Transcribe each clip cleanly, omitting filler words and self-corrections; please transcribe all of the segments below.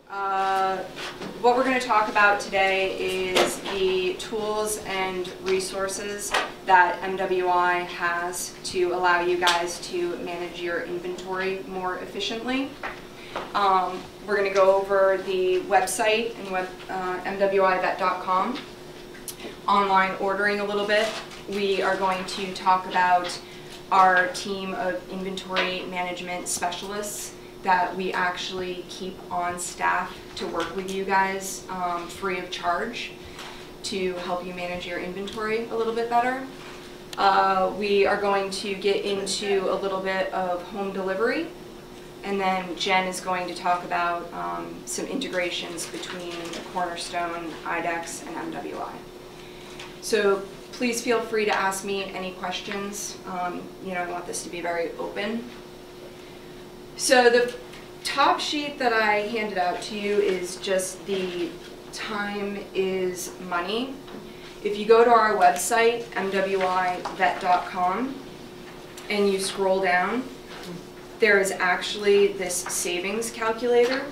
What we're going to talk about today is the tools and resources that MWI has to allow you guys to manage your inventory more efficiently. We're going to go over the website and MWIVet.com, online ordering a little bit. We are going to talk about our team of inventory management specialists that we actually keep on staff to work with you guys free of charge to help you manage your inventory a little bit better. We are going to get into a little bit of home delivery, and then Jen is going to talk about some integrations between Cornerstone, IDEX, and MWI. So please feel free to ask me any questions. I want this to be very open. So the top sheet that I handed out to you is just the time is money. If you go to our website, MWIVet.com, and you scroll down, there is actually this savings calculator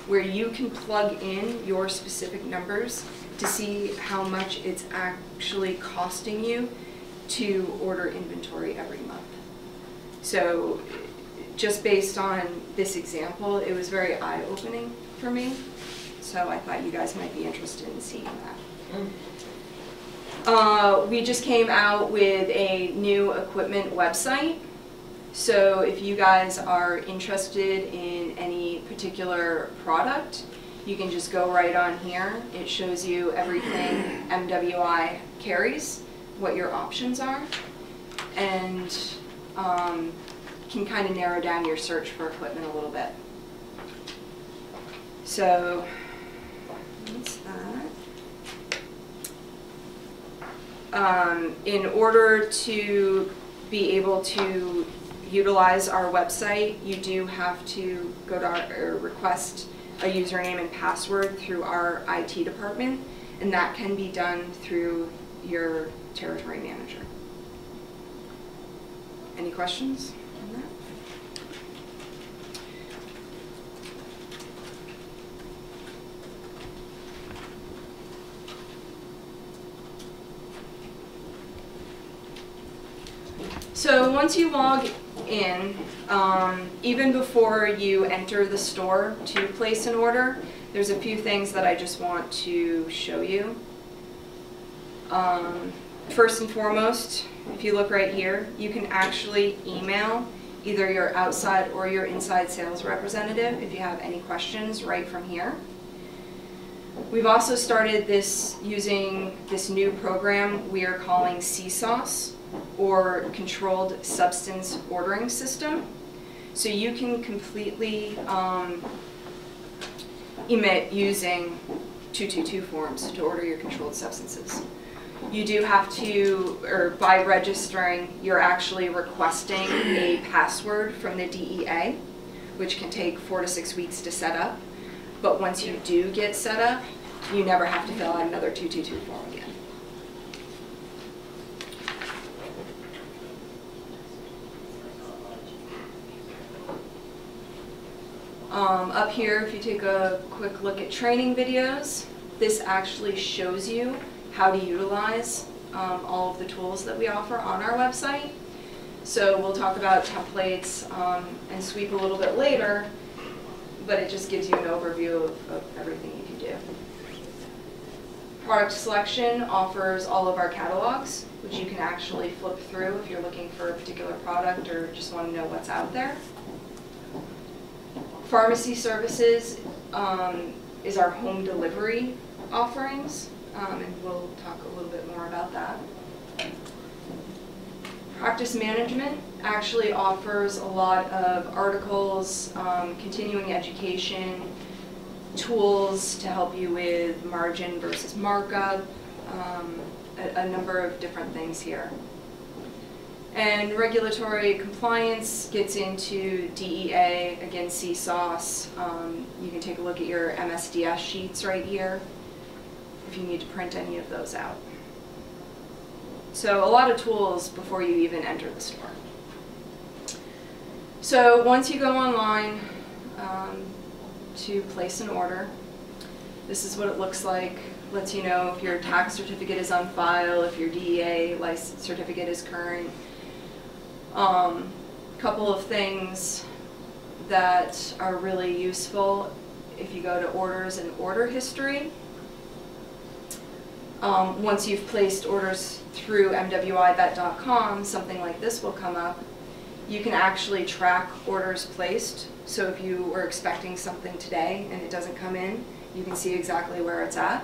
where you can plug in your specific numbers to see how much it's actually costing you to order inventory every month. So just based on this example, it was very eye-opening for me. So I thought you guys might be interested in seeing that. We just came out with a new equipment website. So if you guys are interested in any particular product, you can just go right on here. It shows you everything MWI carries, what your options are, and can kind of narrow down your search for equipment a little bit. So that's that. In order to be able to utilize our website, you do have to go to our request a username and password through our IT department, and that can be done through your territory manager. Any questions on that? So once you log in, even before you enter the store to place an order, there's a few things that I just want to show you. First and foremost, if you look right here, you can actually email either your outside or your inside sales representative if you have any questions right from here. We've also started using this new program we are calling CSAUS, or Controlled Substance Ordering System. So you can completely emit using 222 forms to order your controlled substances. You do have to, or by registering, you're actually requesting a password from the DEA, which can take 4 to 6 weeks to set up. But once you do get set up, you never have to fill out another 222 form again. Up here, if you take a quick look at training videos, this actually shows you how to utilize all of the tools that we offer on our website. So we'll talk about templates and sweep a little bit later, but it just gives you an overview of everything you can do. Product selection offers all of our catalogs, which you can actually flip through if you're looking for a particular product or just want to know what's out there. Pharmacy services is our home delivery offerings, and we'll talk a little bit more about that. Practice management actually offers a lot of articles, continuing education, tools to help you with margin versus markup, a number of different things here. And regulatory compliance gets into DEA, again CSAUS. You can take a look at your MSDS sheets right here if you need to print any of those out. So a lot of tools before you even enter the store. So once you go online to place an order. This is what it looks like. Lets you know if your tax certificate is on file, if your DEA license certificate is current. Couple of things that are really useful if you go to orders and order history. Once you've placed orders through MWIVet.com, something like this will come up. You can actually track orders placed. So if you were expecting something today and it doesn't come in, you can see exactly where it's at.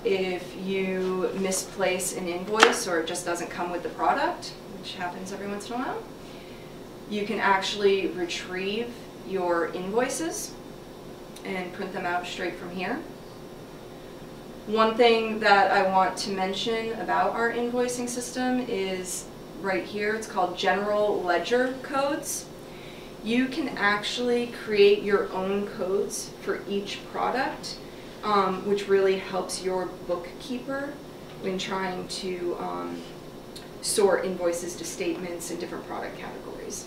If you misplace an invoice or it just doesn't come with the product, which happens every once in a while, you can actually retrieve your invoices and print them out straight from here. One thing that I want to mention about our invoicing system is right here. It's called General Ledger Codes. You can actually create your own codes for each product, which really helps your bookkeeper when trying to sort invoices to statements and different product categories.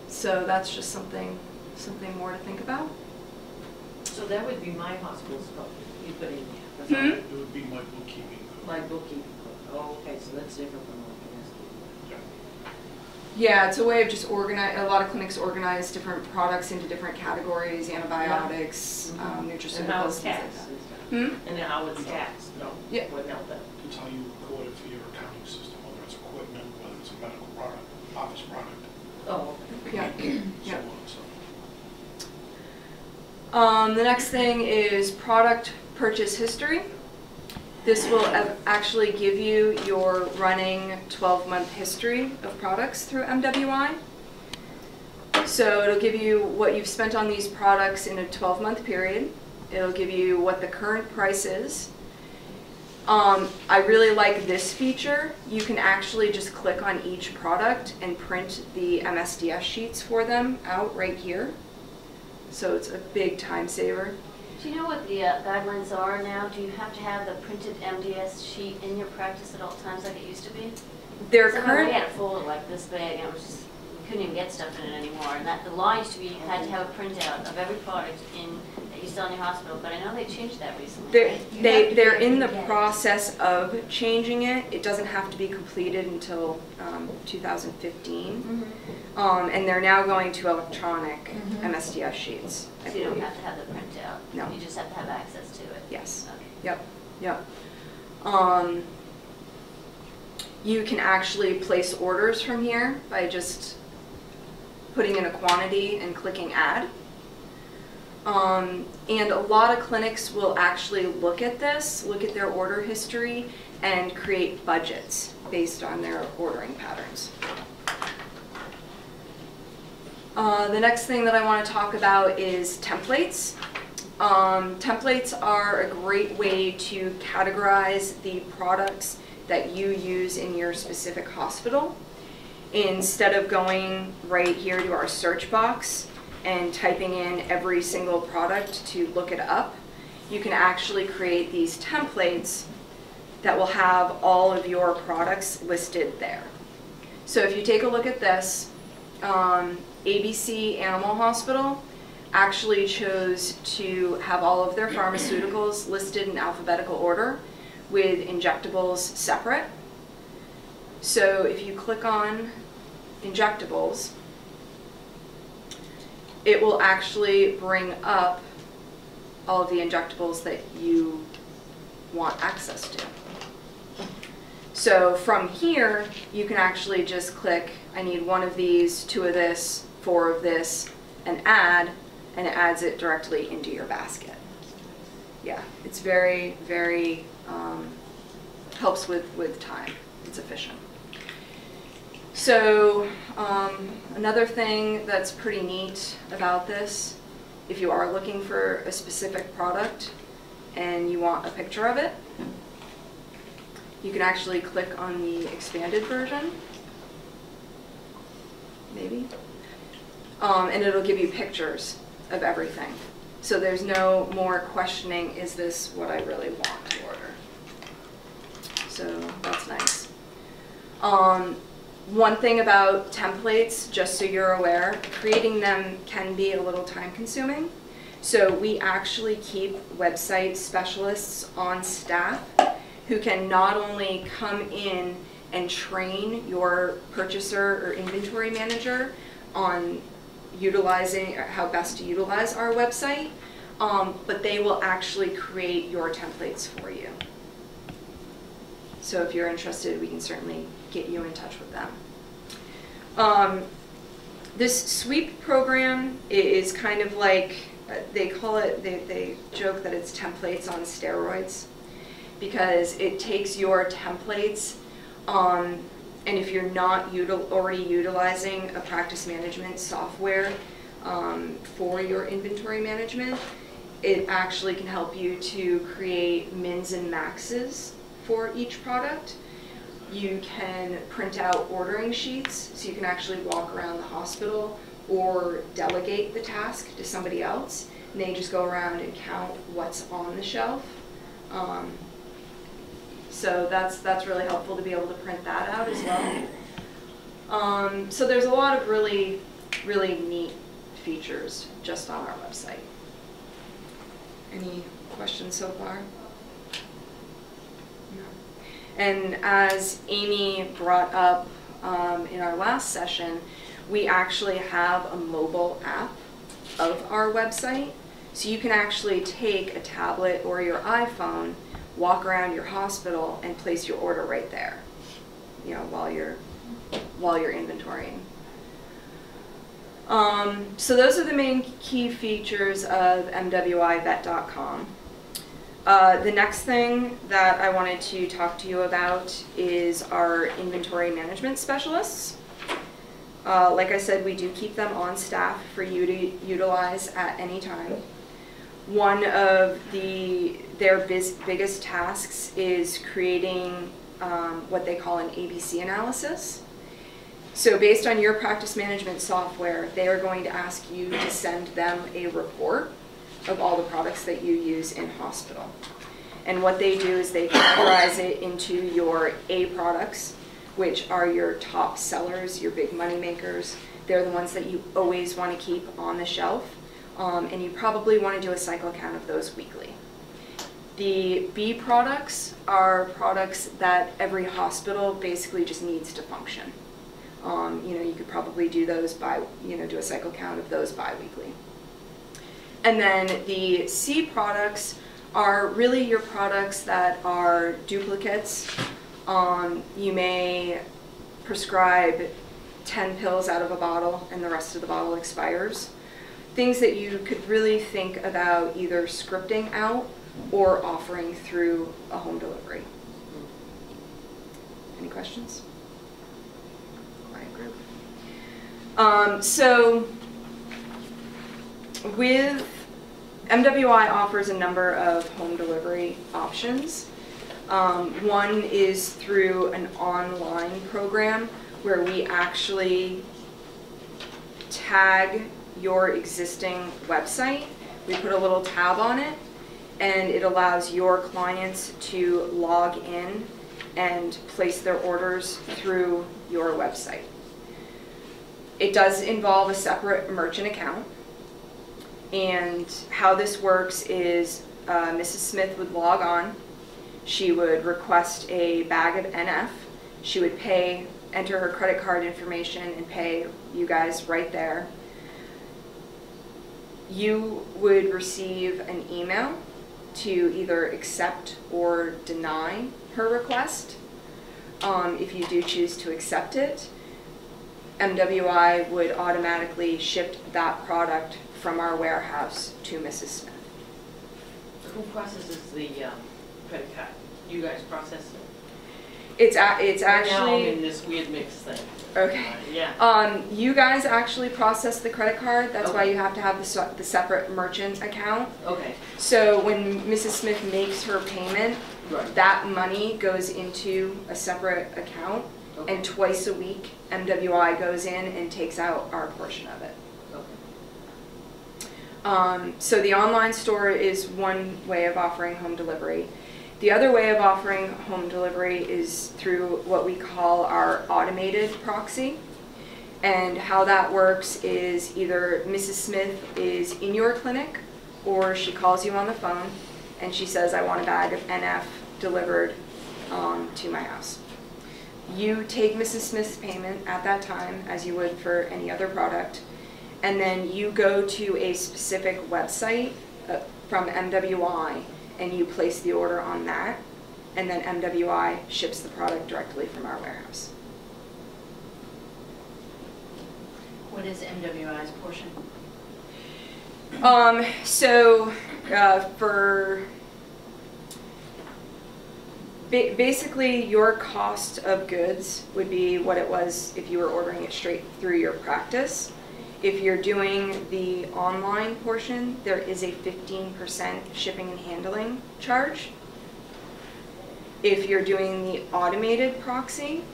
So that's just something more to think about. So that would be my hospital stuff you put in there. Hmm? It would be my bookkeeping code. My bookkeeping code. Oh, okay, so that's different from what I Yeah, it's a way of just organize. A lot of clinics organize different products into different categories: antibiotics, nutraceuticals, and how it's things like taxed. that. And then how it's taxed. No, Yeah. wouldn't help that. It's how you record it for your accounting system, whether it's equipment, whether it's a medical product, office product, Oh, Yeah. so Yeah. on and so. The next thing is product purchase history. This will actually give you your running 12-month history of products through MWI. So it'll give you what you've spent on these products in a 12-month period. It'll give you what the current price is. I really like this feature. You can actually just click on each product and print the MSDS sheets for them out right here. So it's a big time saver. Do you know what the guidelines are now? Do you have to have the printed MDS sheet in your practice at all times like it used to be? Their Somehow current we had a folder like this big and it was just, we couldn't even get stuff in it anymore. And that the law used to be you had to have a printout of every product that you sell in your hospital, but I know they changed that recently. they're in the process of changing it. It doesn't have to be completed until 2015. And they're now going to electronic MSDS sheets, I So you don't believe. have to have the printout. No. You just have to have access to it. Yes. Okay. Yep. You can actually place orders from here by just putting in a quantity and clicking add. And a lot of clinics will actually look at this, look at their order history, and create budgets based on their ordering patterns. The next thing that I want to talk about is templates. Templates are a great way to categorize the products that you use in your specific hospital. Instead of going right here to our search box and typing in every single product to look it up, you can actually create these templates that will have all of your products listed there. So if you take a look at this, ABC Animal Hospital actually chose to have all of their pharmaceuticals listed in alphabetical order with injectables separate. So if you click on injectables, it will actually bring up all of the injectables that you want access to. So from here, you can actually just click, I need 1 of these, 2 of this, 4 of this, and add, and it adds it directly into your basket. Yeah, it's very, very, helps with time. It's efficient. So another thing that's pretty neat about this, if you are looking for a specific product and you want a picture of it, you can actually click on the expanded version, maybe, and it'll give you pictures of everything. So there's no more questioning, is this what I really want to order? So that's nice. One thing about templates, just so you're aware, creating them can be a little time consuming. So we actually keep website specialists on staff who can not only come in and train your purchaser or inventory manager on utilizing, or how best to utilize our website, but they will actually create your templates for you. So if you're interested, we can certainly get you in touch with them. This sweep program is kind of like, they call it, they joke that it's templates on steroids, because it takes your templates, and if you're not already utilizing a practice management software for your inventory management, it actually can help you to create mins and maxes for each product. You can print out ordering sheets, so you can actually walk around the hospital or delegate the task to somebody else, and they just go around and count what's on the shelf. So that's really helpful to be able to print that out as well. So there's a lot of really neat features just on our website. Any questions so far? No. And as Amy brought up in our last session, we actually have a mobile app of our website. So you can actually take a tablet or your iPhone, walk around your hospital, and place your order right there, you know, while you're inventorying. So those are the main key features of MWIVet.com. The next thing that I wanted to talk to you about is our inventory management specialists. Like I said, we do keep them on staff for you to utilize at any time. One of their biggest tasks is creating what they call an ABC analysis. So based on your practice management software, they are going to ask you to send them a report of all the products that you use in hospital. And what they do is they categorize it into your A products, which are your top sellers, your big money makers. They're the ones that you always want to keep on the shelf. And you probably want to do a cycle count of those weekly. The B products are products that every hospital basically just needs to function. You know, you could probably do those do a cycle count of those bi-weekly. And then the C products are really your products that are duplicates. You may prescribe 10 pills out of a bottle and the rest of the bottle expires. Things that you could really think about either scripting out or offering through a home delivery. Any questions? Quiet group. So with MWI offers a number of home delivery options. One is through an online program where we actually tag your existing website. We put a little tab on it, and it allows your clients to log in and place their orders through your website. It does involve a separate merchant account, and how this works is Mrs. Smith would log on. She would request a bag of NF. She would pay, enter her credit card information, and pay you guys right there. You would receive an email to either accept or deny her request. If you do choose to accept it, MWI would automatically ship that product from our warehouse to Mrs. Smith. Who processes the credit card? You guys process it? It's Now I'm actually in this weird mix thing. okay. Yeah. You guys actually process the credit card. That's why Okay. you have to have the separate merchant account. Okay. So when Mrs. Smith makes her payment, Right. that money goes into a separate account, Okay. and twice a week MWI goes in and takes out our portion of it. Okay. So the online store is one way of offering home delivery. The other way of offering home delivery is through what we call our automated proxy. And how that works is either Mrs. Smith is in your clinic or she calls you on the phone and she says, I want a bag of NF delivered to my house. You take Mrs. Smith's payment at that time as you would for any other product, and then you go to a specific website from MWI and you place the order on that, and then MWI ships the product directly from our warehouse. What is MWI's portion? For basically your cost of goods would be what it was if you were ordering it straight through your practice. If you're doing the online portion, there is a 15% shipping and handling charge. If you're doing the automated proxy,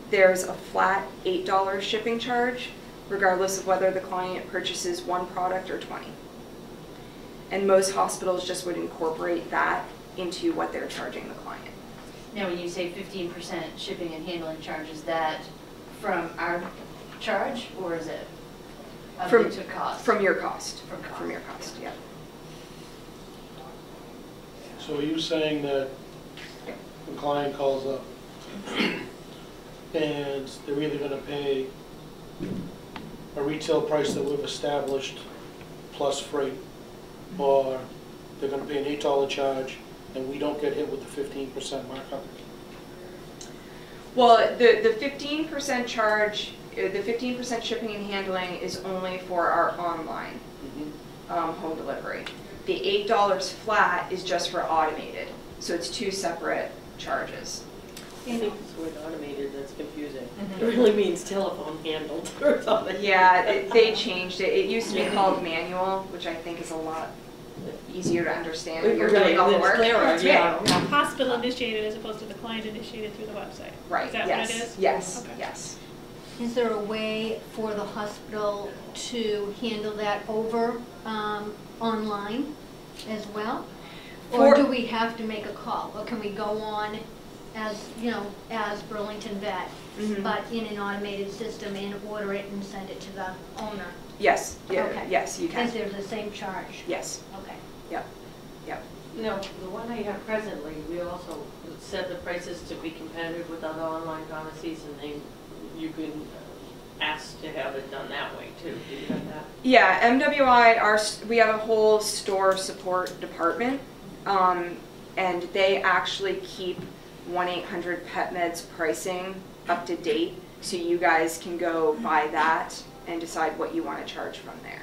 there's a flat $8 shipping charge, regardless of whether the client purchases one product or 20. And most hospitals just would incorporate that into what they're charging the client. Now, when you say 15% shipping and handling charge, is that from our charge, or is it to cost? From your cost. From cost. From your cost, yeah. So are you saying that the client calls up and they're either going to pay a retail price that we've established plus freight, or they're going to pay an $8 charge and we don't get hit with the 15% markup? Well, the 15% charge, the 15% shipping and handling is only for our online home delivery. The $8 flat is just for automated, so it's two separate charges. I think this word automated, that's confusing. It really means telephone handled or something. Yeah, they changed it. It used to be called manual, which I think is a lot easier to understand when you're doing all the work. Yeah. Hospital initiated as opposed to the client initiated through the website. Right, Is that yes, what it is? yes, Okay. yes. Is there a way for the hospital to handle that over online as well? Or do we have to make a call? Or can we go on as, you know, as Burlington Vet, but in an automated system and order it and send it to the owner? Yes, yeah, Okay. yes, you can. Because there's the same charge? Yes, Okay. yep, yep. No, the one I have presently, we also set the prices to be competitive with other online pharmacies, and you can ask to have it done that way too. Do you have that? Yeah, MWI, we have a whole store support department, and they actually keep 1-800-PET-MED's pricing up to date, so you guys can go by that and decide what you want to charge from there.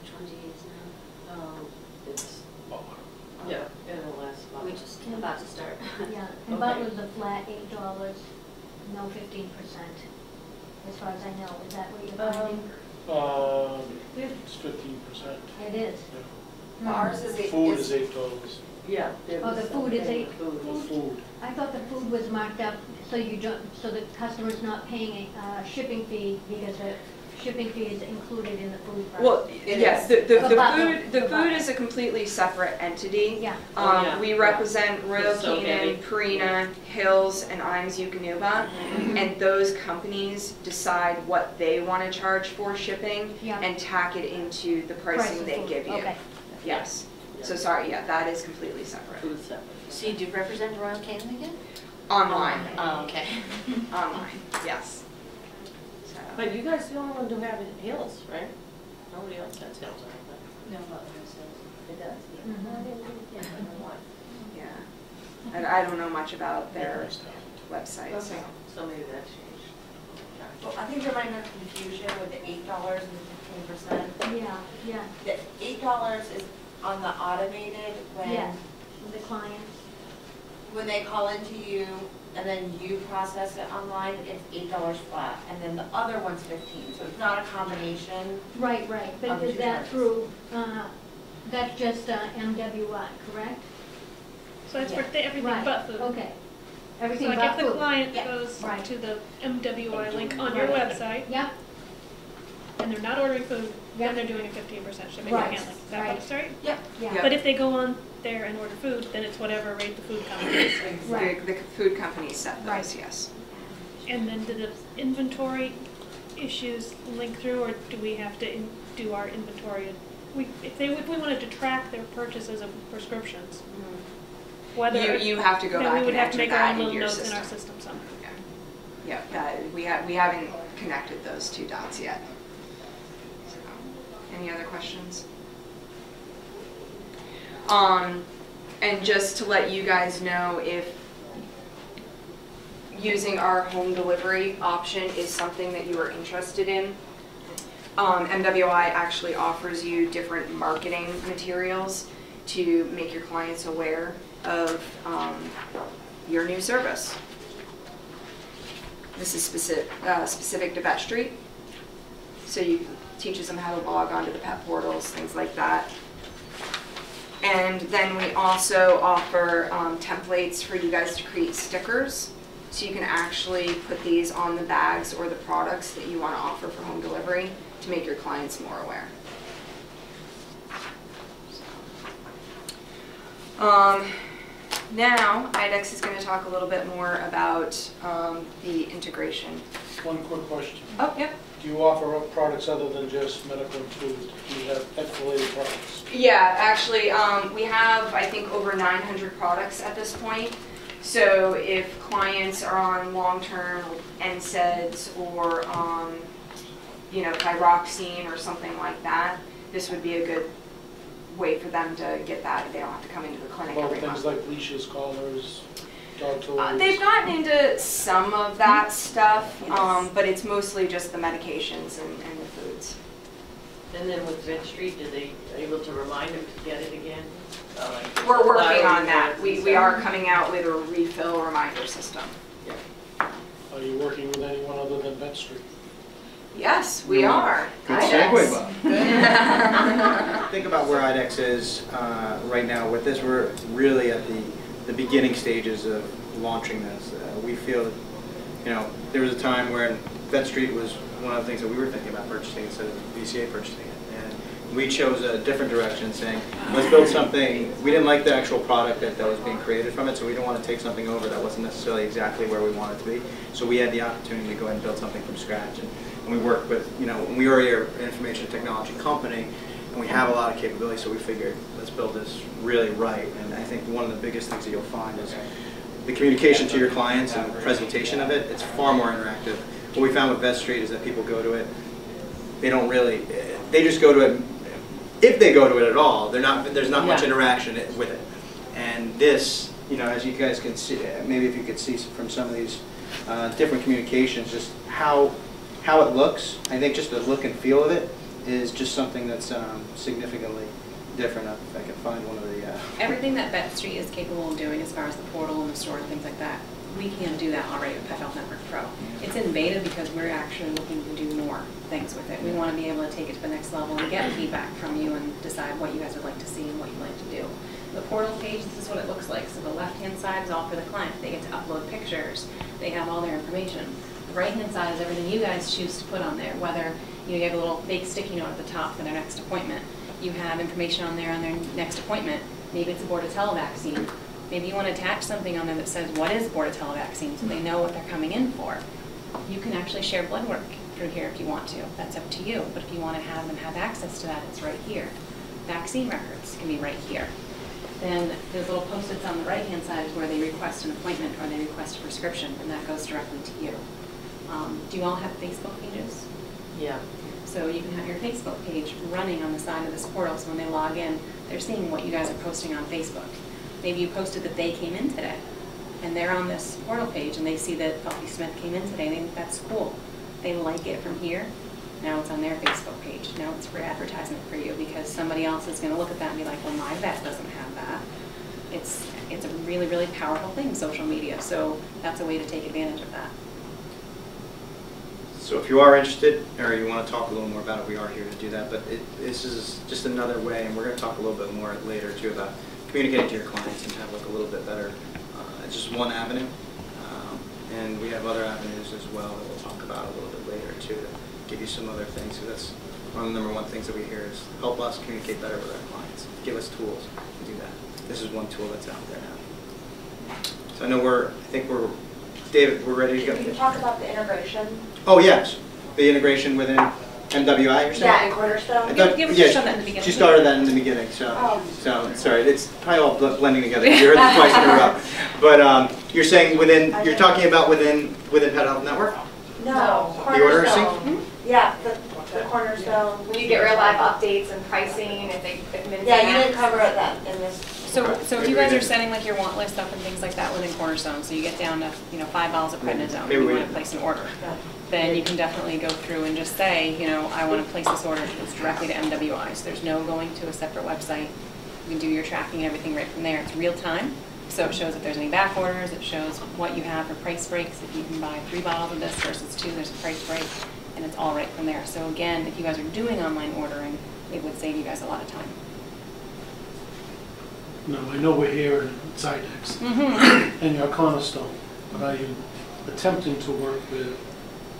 Which one do you use now? It's, yeah, in the last month. We just about to start. Yeah, and Butler's a flat $8, no 15%, as far as I know. Is that what you're finding? It's 15%. It is. Yeah. Ours is Food is $8. Yeah. Oh, the food is $8. The food. I thought the food was marked up so you don't, so the customer's not paying a shipping fee because the shipping fee is included in the food price. Well, yes, the Butler. food is a completely separate entity. Yeah. We represent Royal It's so heavy. Canin, Purina, Hills, and Iams Eukanuba, and those companies decide what they want to charge for shipping Yeah. and tack it into the Price pricing of they food. give you. Okay. Yes. So sorry, yeah, that is completely separate. Food separate. So you do represent Royal Canin again? Online. Oh, okay. Online, yes. So. But you guys are the only one who have Hills, right? Nobody else has Hills, I don't think. No, Butler says. It does? Mhm. I don't know why. Yeah. And I don't know much about their website, so. Okay, so maybe that changed. Well, I think there might have been confusion with the $8 and the 15%. Yeah, yeah, The $8 is on the automated yes, when the clients. they call into you and then you process it online, it's $8 flat. And then the other one's 15, so it's not a combination. Right, right, but Of the is two that charges. through, that's just MWI, correct? So it's for Yeah. everything Right, but food. okay. So Everything like but if the food. client Yeah. goes Right. to the MWI link on your Right. website, Yeah, and they're not ordering food, then they're doing a 15% shipping and Right, handling. Is that right. what it's right? Yep. Yeah. But if they go on there and order food, then it's whatever rate the food company is. Right. The food companies set those, Right. yes. And then do the inventory issues link through, or do we have to do our inventory? If we wanted to track their purchases of prescriptions, whether You have to go then back we would and have to enter make our that own in little your notes in system. our system somehow. Yeah, we haven't connected those two dots yet. So, any other questions? And just to let you guys know, if using our home delivery option is something that you are interested in, MWI actually offers you different marketing materials to make your clients aware of your new service. This is specific to Vet Street, so you teaches them how to log onto the pet portals, things like that. And then we also offer templates for you guys to create stickers, so you can actually put these on the bags or the products that you want to offer for home delivery to make your clients more aware. Now, IDEX is going to talk a little bit more about the integration. One quick question. Oh, yep. Do you offer up products other than just medical and food? Do you have pet-related products? Yeah, actually, we have, I think, over 900 products at this point. So if clients are on long-term NSAIDs or, you know, thyroxine or something like that, this would be a good way for them to get that. They don't have to come into the clinic About every things month. like leashes, collars, dog toys? They've gotten into some of that stuff, Yes. but it's mostly just the medications and the foods. And then with Vet Street, are they able to remind them to get it again? Like We're working thyroid on that. meds and We stuff? are coming out with a refill reminder system. Are you working with anyone other than Vet Street? Yes, we You are. Good IDEX. segue, Bob. Think about where IDEX is right now. With this, we're really at the beginning stages of launching this. We feel that, you know, there was a time where Vet Street was one of the things that we were thinking about purchasing instead of VCA purchasing it. And we chose a different direction, saying, let's build something. We didn't like the actual product that was being created from it, so we didn't want to take something over that wasn't necessarily exactly where we wanted to be. So we had the opportunity to go ahead and build something from scratch. And we worked with, you know, we already are an information technology company, and we have a lot of capability, so we figured, let's build this really right. And I think one of the biggest things that you'll find is the communication to your clients and the presentation of it. It's far more interactive. What we found with Vet Street is that people go to it, they don't really, they just go to it, if they go to it at all, there's not much interaction with it. And this, you know, as you guys can see, maybe if you could see from some of these different communications, just how it looks. I think just the look and feel of it is just something that's significantly different. If I can find one of the... Everything that Vet Street is capable of doing as far as the portal and the store and things like that, we can do that already with Pet Health Network Pro. It's in beta because we're actually looking to do more things with it. We want to be able to take it to the next level and get feedback from you and decide what you guys would like to see and what you'd like to do. The portal page, this is what it looks like. So the left-hand side is all for the client. They get to upload pictures. They have all their information. The right-hand side is everything you guys choose to put on there, whether you have a little fake sticky note at the top for their next appointment. You have information on there on their next appointment. Maybe it's a Bordetella vaccine. Maybe you want to attach something on there that says what is Bordetella vaccine so they know what they're coming in for. You can actually share blood work through here if you want to. That's up to you. But if you want to have them have access to that, it's right here. Vaccine records can be right here. Then there's little post-its on the right-hand side is where they request an appointment or they request a prescription, and that goes directly to you. Do you all have Facebook pages? Yeah. So you can have your Facebook page running on the side of this portal, so when they log in, they're seeing what you guys are posting on Facebook. Maybe you posted that they came in today, and they're on this portal page, and they see that Buffy Smith came in today, and they think that's cool. They like it from here. Now it's on their Facebook page. Now it's for advertisement for you, because somebody else is going to look at that and be like, well, my vet doesn't have that. It's a really, really powerful thing, social media, so that's a way to take advantage of that. So if you are interested, or you want to talk a little more about it, we are here to do that. But this is just another way, and we're going to talk a little bit more later too about communicating to your clients and have like a little bit better. It's just one avenue, and we have other avenues as well that we'll talk about a little bit later too give you some other things. So that's one of the #1 things that we hear is help us communicate better with our clients. Give us tools to do that. This is one tool that's out there now. So I know David, we're ready to go. Can you talk about the integration? Oh, yes. The integration within MWI, you're saying? Yeah, and Cornerstone. Give show that in the beginning. She started that in the beginning, so, Oh. so sorry, it's probably all blending together. You heard it twice in a row. But you're saying you're talking about within Pet Health Network? No, The order sync? Cornerstone. Yeah, the Cornerstone. When you get real live updates and pricing, if minutes. Yeah, you didn't cover that in this. So if Maybe you we guys are did. setting like your want list up and things like that within Cornerstone, so you get down to, 5 bottles of prednisone, Maybe and you we want to did. place an order, then you can definitely go through and just say, I want to place this order, it's directly to MWI, so there's no going to a separate website. You can do your tracking and everything right from there. It's real time, so it shows if there's any back orders, it shows what you have for price breaks. If you can buy 3 bottles of this versus 2, there's a price break, and it's all right from there. So again, if you guys are doing online ordering, it would save you guys a lot of time. No, I know we're here in Zydex and your Cornerstone, but are you attempting to work with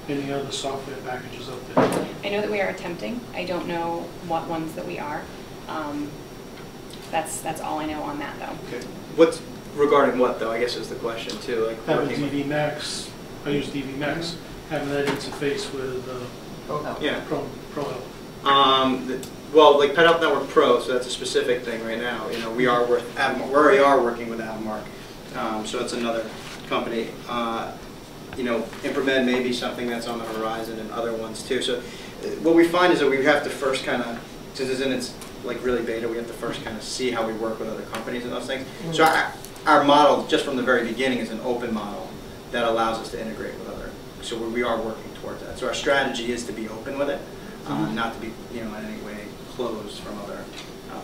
any other software packages out there? I know that we are attempting. I don't know what ones that we are. That's all I know on that, though. Okay. What's regarding what, though, I guess is the question, too. Like Having working with- DV Max, I use DV Max, having that interface with Yeah. Pro Health. Well, like Pet Health Network Pro, so that's a specific thing right now. We already are working with Avmark, so it's another company. Impromed may be something that's on the horizon, and other ones too. So what we find is that we have to first kind of, since it's in its like really beta, we have to first kind of see how we work with other companies and those things. So our model, just from the very beginning, is an open model that allows us to integrate with other. So we are working towards that. So our strategy is to be open with it, not to be in any way closed from other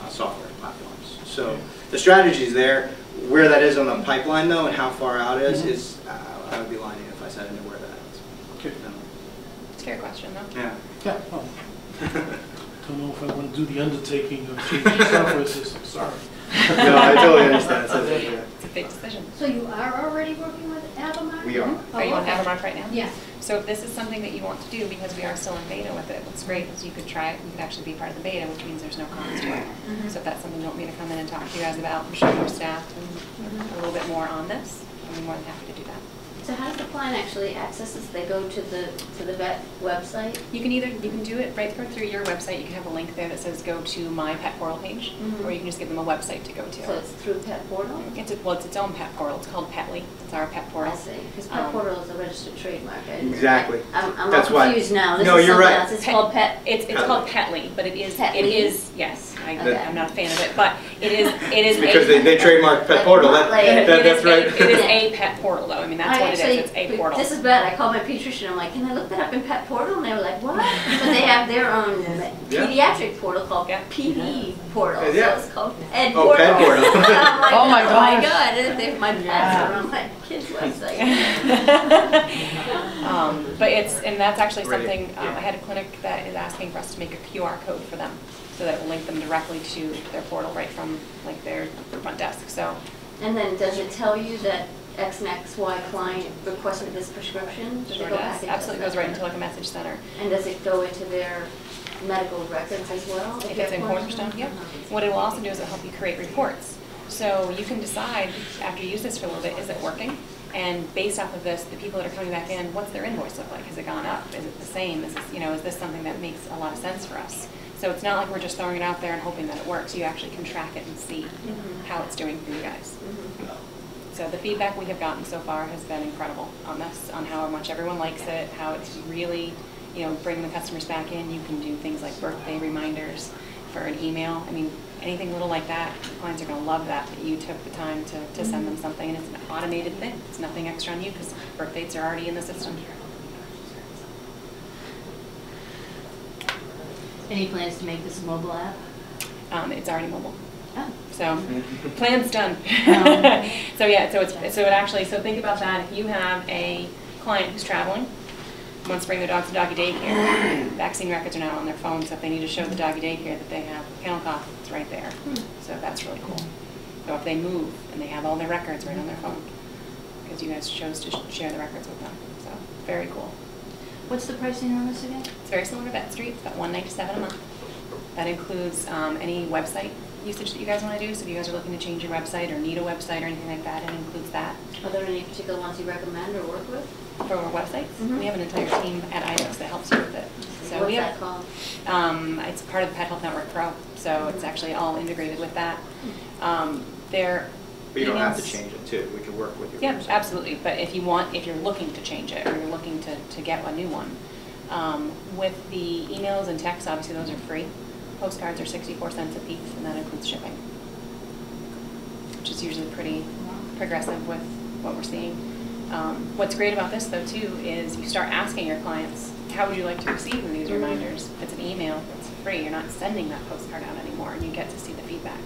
software platforms. So the strategy is there. Where that is on the pipeline, though, and how far out is I would be lying to you if I said I knew where that is. Okay. It's a fair question, though. Yeah. Yeah. Oh. Don't know if I want to do the undertaking of changing the software system. Sorry. No, I totally understand. It's a big decision. So you are already working with Avamart? We are. Are you on okay. Avmark right now? Yeah. So if this is something that you want to do, because we are still in beta with it, what's great is you could try it, you could actually be part of the beta, which means there's no cost to it. So if that's something you want me to come in and talk to you guys about, and show your staff a little bit more on this, I'd be more than happy to do that. So how does the client actually access this? They go to the vet website? You can do it right through your website. You can have a link there that says go to my pet portal page, or you can just give them a website to go to. So it's through Pet Portal? It's its own pet portal. It's called Petly. It's our pet portal. I see, because Pet Portal is a registered trademark. Exactly. I'm That's all why- confused now. This No, is you're something right. else. It's called Pet. It's called Petly, but it is yes. Okay. I'm not a fan of it, but it is Because a, they trademarked Pet Portal. That's right. It is a pet portal, though. I mean, that's what it is. It's a portal. This is bad. I called my pediatrician. I'm like, can I look that up in Pet Portal? And they were like, what? But they have their own pediatric portal called PD Portal. Yeah. So it's called Pet Oh, Portal. Pet Portal. I'm like, Oh my God, gosh. if my pets are on my kid's website. And that's actually Great. something, Yeah. I had a clinic that is asking for us to make a QR code for them, so that it will link them directly to their portal right from like their front desk, so. And then does it tell you that X and XY client requested this prescription? Does it Sure go does. back into Absolutely goes that? right into like a message center. And does it go into their medical records as well? If it's in Cornerstone, yep. What it will also do is it'll help you create reports. So you can decide, after you use this for a little bit, is it working? And based off of this, the people that are coming back in, what's their invoice look like? Has it gone up? Is it the same? Is this, is this something that makes a lot of sense for us? So it's not like we're just throwing it out there and hoping that it works. You actually can track it and see how it's doing for you guys. So the feedback we have gotten so far has been incredible on this, on how much everyone likes it, how it's really, bringing the customers back in. You can do things like birthday reminders for an email. I mean, anything little like that, clients are going to love that you took the time to send them something, and it's an automated thing. It's nothing extra on you because birth dates are already in the system. Any plans to make this a mobile app? It's already mobile. Oh. So, plan's done. So think about that. If you have a client who's traveling, wants to bring their dog to doggy daycare, vaccine records are now on their phone, so if they need to show the doggy daycare that they have kennel cough, it's right there. So that's really cool. So if they move and they have all their records right on their phone, because you guys chose to share the records with them. So very cool. What's the pricing on this again? It's very similar to Vet Street, it's about $197 a month. That includes any website usage that you guys want to do, so if you guys are looking to change your website or need a website or anything like that, it includes that. Are there any particular ones you recommend or work with? For our websites, Mhm. we have an entire team at IDEX that helps you with it. So What's we that have, called? it's part of the Pet Health Network Pro, so it's actually all integrated with that. Their But you don't have to emails- change it too, we can work with you. Yeah, absolutely, but if you're looking to change it, or you're looking to get a new one, with the emails and texts, obviously those are free. Postcards are 64 cents a piece, and that includes shipping, which is usually pretty progressive with what we're seeing. What's great about this though too is you start asking your clients, how would you like to receive these reminders? If it's an email, it's free, you're not sending that postcard out anymore, and you get to see the feedback.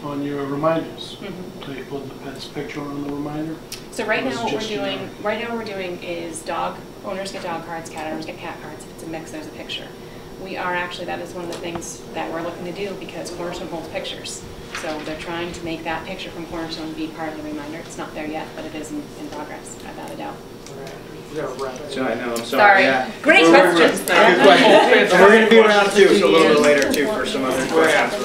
On your reminders, Mhm. do you put the pet's picture on the reminder? So right Or is now it what we're just doing, generic? right now what we're doing is dog owners get dog cards, cat owners get cat cards. If it's a mix, there's a picture. We are actually, that is one of the things that we're looking to do because Cornerstone holds pictures. So they're trying to make that picture from Cornerstone be part of the reminder. It's not there yet, but it is in progress, without a doubt. So I know, I'm sorry. Sorry. Yeah. Great We're- questions, Good question. And we're going to be around too, so a little bit later too for some other questions.